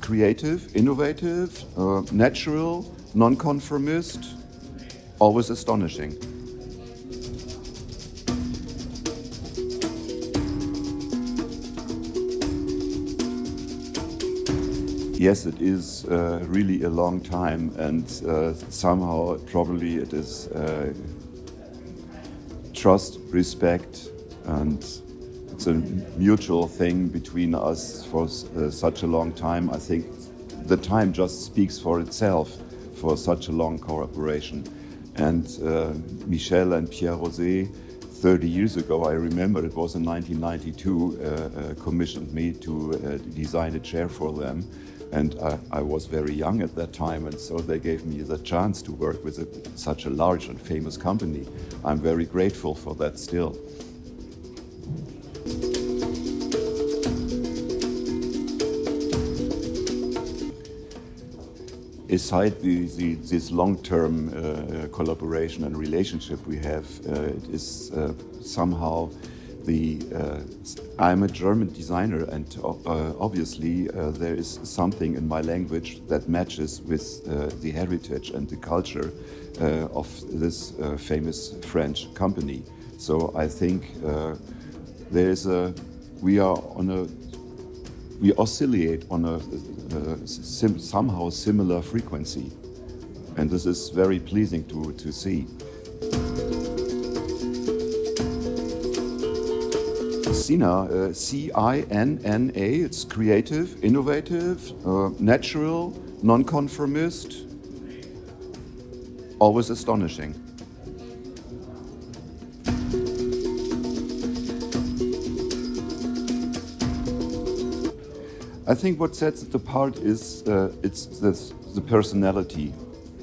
creative, innovative, natural, non-conformist, always astonishing. Yes, it is really a long time, and somehow probably it is trust, respect, and it's a mutual thing between us for such a long time. I think the time just speaks for itself for such a long cooperation. And Michel and Pierre Rosé, 30 years ago, I remember it was in 1992, commissioned me to design a chair for them. And I was very young at that time, and so they gave me the chance to work with such a large and famous company. I'm very grateful for that still. Aside this long-term collaboration and relationship we have, it is somehow I'm a German designer, and obviously there is something in my language that matches with the heritage and the culture of this famous French company. So I think we oscillate on a somehow similar frequency, and this is very pleasing to see. Cinna, C-I-N-N-A, it's creative, innovative, natural, non-conformist, always astonishing. I think what sets it apart is the personality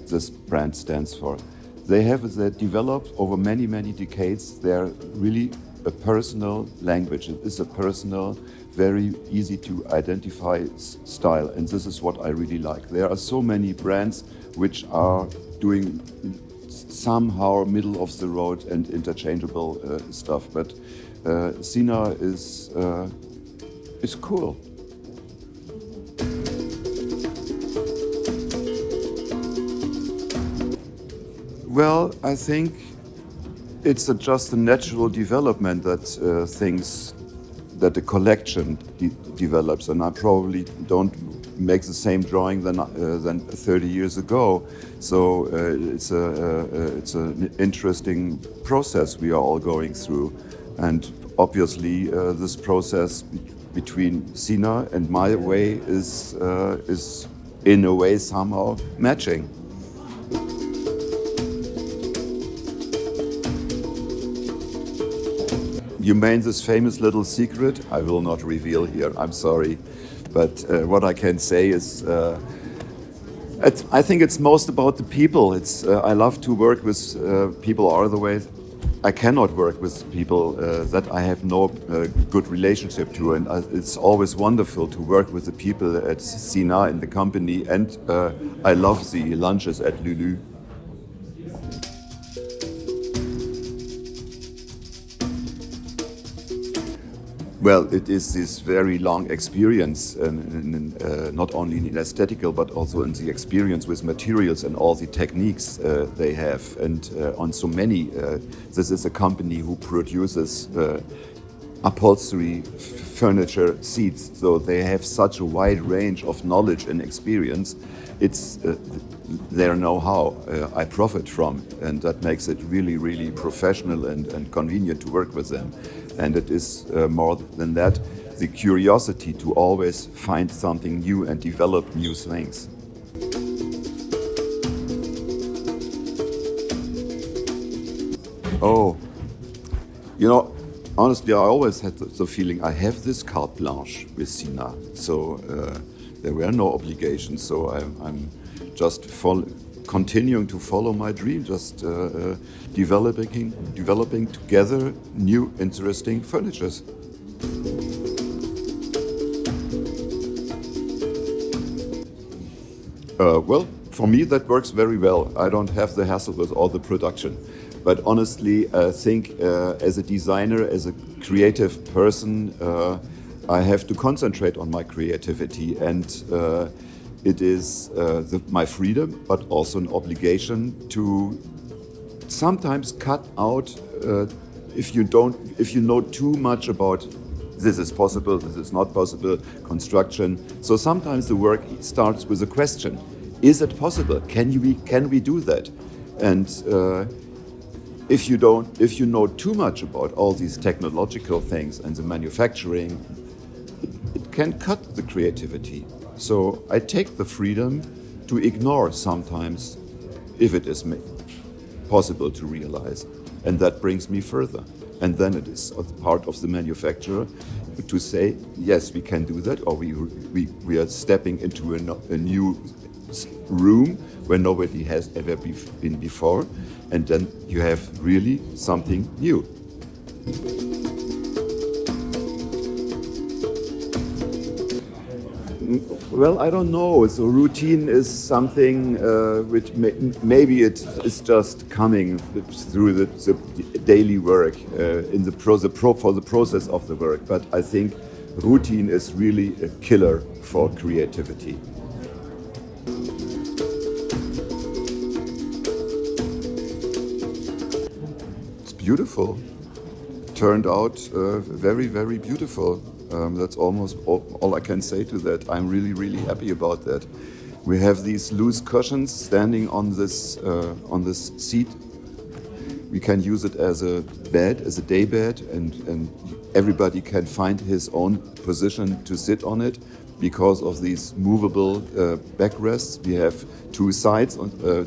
this brand stands for. They developed over many, many decades. They're really a personal language. It is a personal, very easy to identify style, and this is what I really like. There are so many brands which are doing somehow middle of the road and interchangeable stuff, but Cinna is cool. Well, I think it's just a natural development that the collection develops, and I probably don't make the same drawing than 30 years ago. So it's an interesting process we are all going through, and obviously this process between Cinna and my way is in a way somehow matching. You made this famous little secret. I will not reveal here, I'm sorry. But what I can say is, I think it's most about the people. I love to work with people otherwise. I cannot work with people that I have no good relationship to. And it's always wonderful to work with the people at Cinna in the company. And I love the lunches at Lulu. Well, it is this very long experience, not only in aesthetical, but also in the experience with materials and all the techniques they have. And on so many, this is a company who produces upholstery, furniture, seats. So they have such a wide range of knowledge and experience. It's their know-how I profit from, and that makes it really, really professional and convenient to work with them. And it is more than that, the curiosity to always find something new and develop new things. Oh, honestly, I always had the feeling I have this carte blanche with Cinna. So there were no obligations. So I'm just continuing to follow my dream, just developing together new, interesting furnitures. Well, for me that works very well. I don't have the hassle with all the production. But honestly, I think as a designer, as a creative person, I have to concentrate on my creativity, and it is my freedom, but also an obligation to sometimes cut out if you know too much about this is possible, this is not possible, construction. So sometimes the work starts with a question: is it possible? Can we do that? And if you know too much about all these technological things and the manufacturing, it can cut the creativity. So I take the freedom to ignore sometimes if it is possible to realize, and that brings me further. And then it is part of the manufacturer to say, yes, we can do that, or we are stepping into a new room where nobody has ever been before, and then you have really something new. Well, I don't know. So routine is something which maybe it is just coming through the daily work for the process of the work. But I think routine is really a killer for creativity. It's beautiful. Turned out very, very beautiful. That's almost all I can say to that. I'm really, really happy about that. We have these loose cushions standing on this seat. We can use it as a bed, as a day bed, and everybody can find his own position to sit on it because of these movable backrests. We have two sides,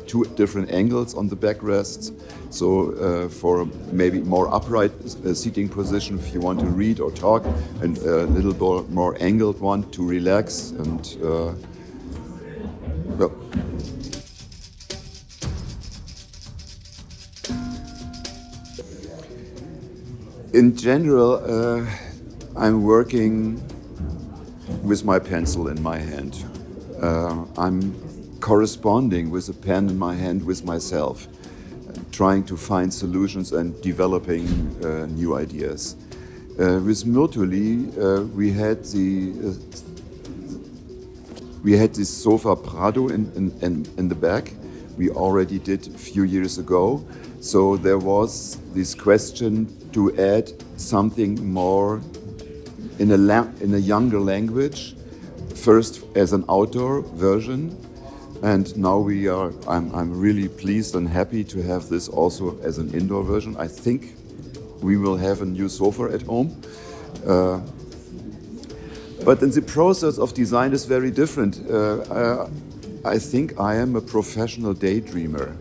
two different angles on the backrests. So for maybe more upright seating position if you want to read or talk, and a little more angled one to relax. And well. In general, I'm working with my pencil in my hand. I'm corresponding with a pen in my hand with myself, trying to find solutions and developing new ideas. With Myrtuli, we had this sofa Prado in the back. We already did a few years ago. So there was this question to add something more in a younger language, first as an outdoor version, and now I'm really pleased and happy to have this also as an indoor version. I think we will have a new sofa at home. But in the process of design is very different. I think I am a professional daydreamer.